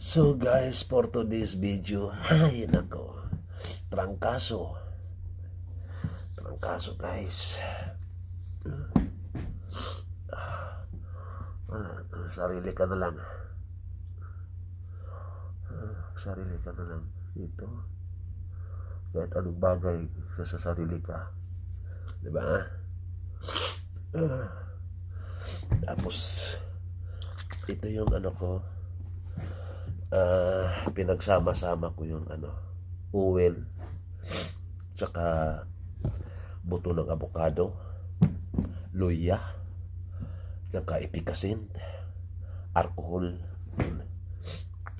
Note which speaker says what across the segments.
Speaker 1: So guys, for today's video, ay nako, trangkaso. Trangkaso guys. Sarili ka na lang. Sarili ka na lang dito. Kahit anong bagay sa sarili ka. Diba? Tapos, ito yung ano ko, pinagsama-sama ko yung uwel, tsaka buto ng avocado, luya, tsaka epicacin, alcohol.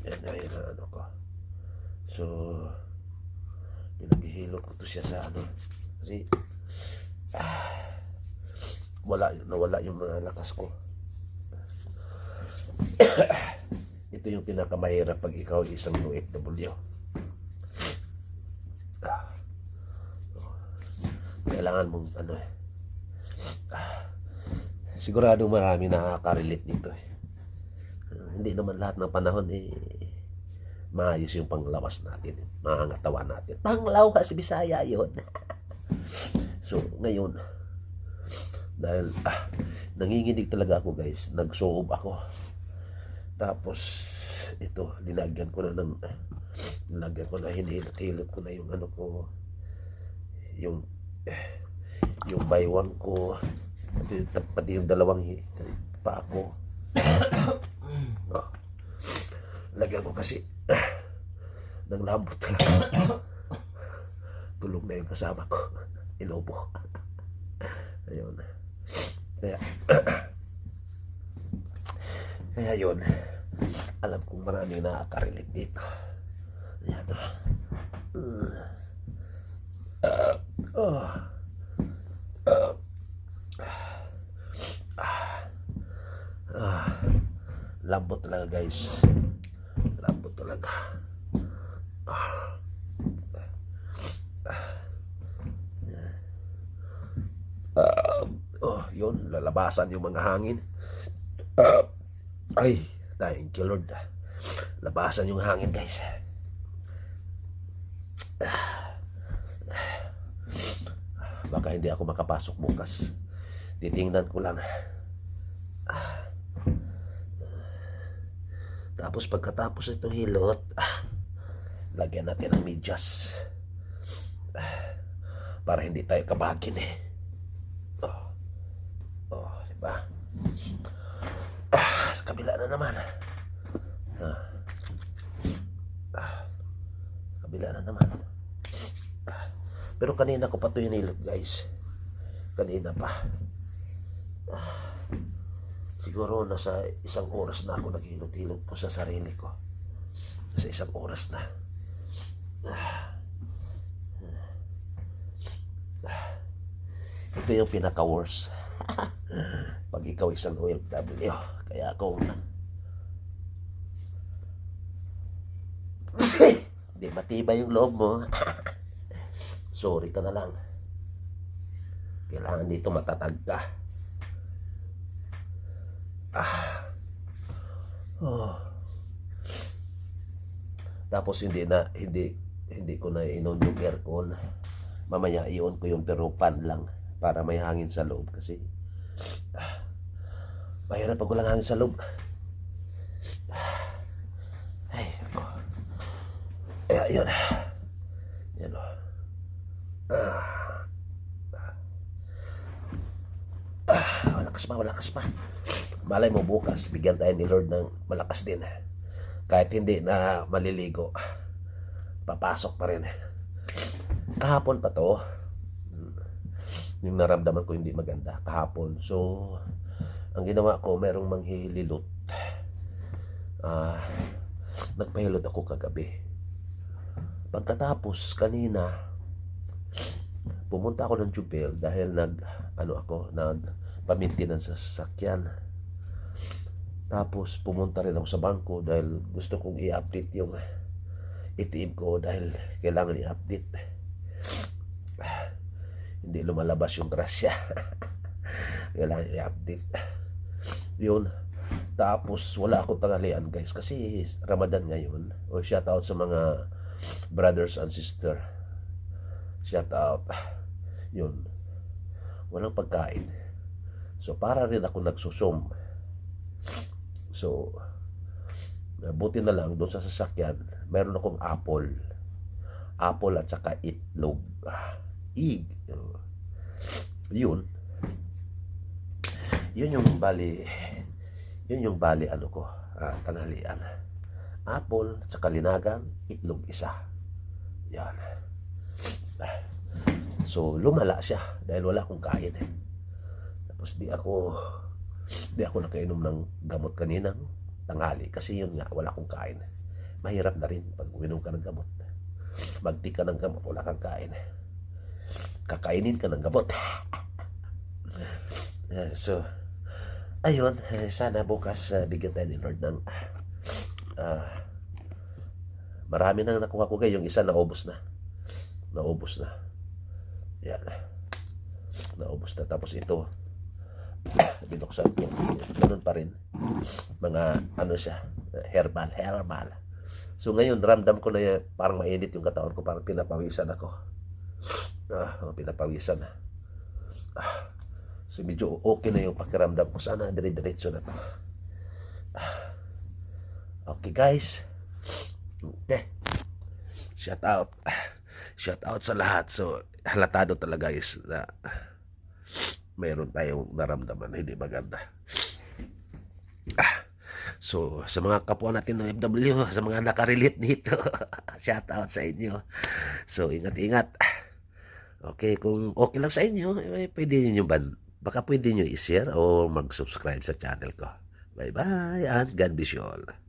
Speaker 1: Yan ang ano ko. So, pinaghihilot ko to siya sa kasi nawala yung mga lakas ko. Ito yung pinakamahirap pag ikaw isang OFW. Kailangan mong sigurado marami nakaka-relate dito hindi naman lahat ng panahon maayos yung panglawas natin, mangangatawa natin. Panglawas, Bisaya yun. So ngayon, dahil nanginginig talaga ako guys, nagsoob ako. Tapos ito, nilagyan ko na hinilot-hilot ko na yung ko, yung baywang ko, pati yung dalawang pa ako. Lagyan ko kasi ng lambot talaga. Tulog na yung kasama ko, ilobo. Ayun. Kaya yun, alam kong marami nakaka-relate dito. Ayan. Lambot talaga guys. Lambot talaga. Yun, lalabasan yung mga hangin. Ay, thank you Lord. Labasan yung hangin guys. Baka hindi ako makapasok bukas. Titingnan ko lang. Tapos pagkatapos itong hilot, lagyan natin ng medyas. Para hindi tayo kabagin diba? Sa kabila na naman. Kabila na naman. Pero kanina ko pa ito hinilot guys. Kanina pa. Siguro nasa 1 oras na ako naghilot-hilot po sa sarili ko. Nasa 1 oras na. Ito yung pinaka-worst. Pag ikaw isang OFW, kaya ako hindi matibay yung loob mo. Sorry ka na lang. Kailangan dito matatag ka. Tapos hindi ko na inon yung aircon. Mamaya iyon ko yung pero fan lang para may hangin sa loob kasi mahirap pag walang hangin sa loob. Ay ako. Ayun. Yan o. Malakas pa. Malay mo bukas, bigyan tayo ni Lord ng malakas din. Kahit hindi na maliligo, papasok pa rin. Kahapon pa to, yung naramdaman ko hindi maganda kahapon. So, ang ginawa ko, merong manghihilot. Nagpahilot ako kagabi. Pagkatapos, kanina, pumunta ako ng Jubel dahil nagpa-maintenance sa sasakyan. Tapos pumunta rin ako sa bangko dahil gusto kong i-update yung ATM ko dahil kailangan i-update. Hindi lumalabas yung grasya. Kailangan i-update. Yun. Tapos wala akong tanghalian guys kasi Ramadan ngayon. O shout out sa mga brothers and sister. Shout out. Yun. Walang pagkain. So para rin ako nagsusum. So buti na lang doon sa sasakyan, meron akong apple. Apple at saka itlog. Ig. Yun. Yun yung bali ano ko, tanghalian. Apple, tsaka linagan, itlog isa. Yan. So, lumala siya dahil wala akong kain. Tapos di ako nakainom ng gamot kaninang tanghali kasi yun nga, wala akong kain. Mahirap na rin pag uminom ka ng gamot. Magti ka ng gamot, wala kang kain. Kakainin ka ng gamot. So, ayun, sana bukas bigyan tayo ni Lord ng marami nang nakuha ko yung isa naubos na. Yan. Naubos na. Tapos ito, binuksan ko. Ganun pa rin. Mga, ano siya, herbal. So ngayon, ramdam ko na parang mainit yung katawan ko. Parang pinapawisan ako. Pinapawisan na. So medyo okay na yung pakiramdam ko. Sana dire-diretso na to. Okay guys. Okay. Shout out sa lahat. So halatado talaga guys na mayroon tayong naramdaman na hindi maganda. So sa mga kapwa natin ng OFW, sa mga nakarelate dito, shout out sa inyo. So ingat-ingat. Okay, kung okay lang sa inyo, pwede niyo baka pwede nyo i-share o mag-subscribe sa channel ko. Bye-bye and God bless you all.